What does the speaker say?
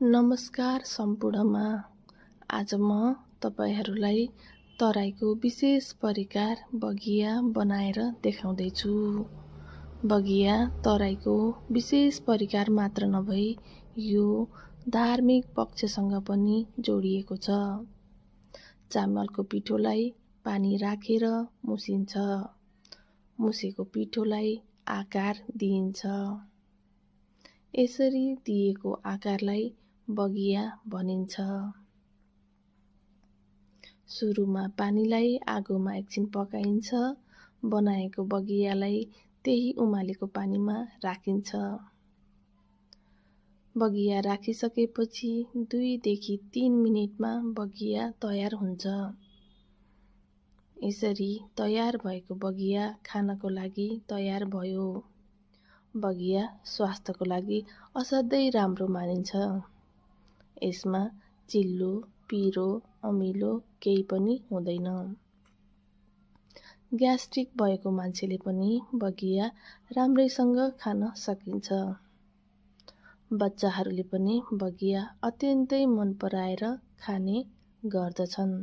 नमस्कार सम्पूर्णमा। आज म तपाईहरूलाई तराईको विशेष परिकार बगिया बनाएर देखाउँदैछु। बगिया तराईको विशेष परिकार मात्र नभई यो धार्मिक पक्षसँग पनि जोडिएको छ। चामलको पिठोलाई पानी राखेर मुसिन्छ। मुसेको पिठोलाई आकार दिइन्छ। यसरी दिएको आकारलाई बगिया भनिन्छ। सुरुमा पानीलाई आगोमा एकछिन पकाइन्छ। बनाएको बगियालाई त्यही उमालेको पानीमा राखिन्छ। बगिया राखिसकेपछि 2 देखि 3 मिनेटमा बगिया तयार हुन्छ। यसरी तयार भएको बगिया खानको लागि तयार भयो। बगिया स्वास्थ्यको लागि असाध्यै राम्रो मानिन्छ। यसमा चिल्लो, पिरो, अमिलो केही पनि हुँदैन। ग्यास्ट्रिक भएको मान्छेले पनि बगिया राम्रैसँग खान सकिन्छ। बच्चाहरूले पनि बगिया अत्यन्तै मन पराएर खाने गर्दछन्।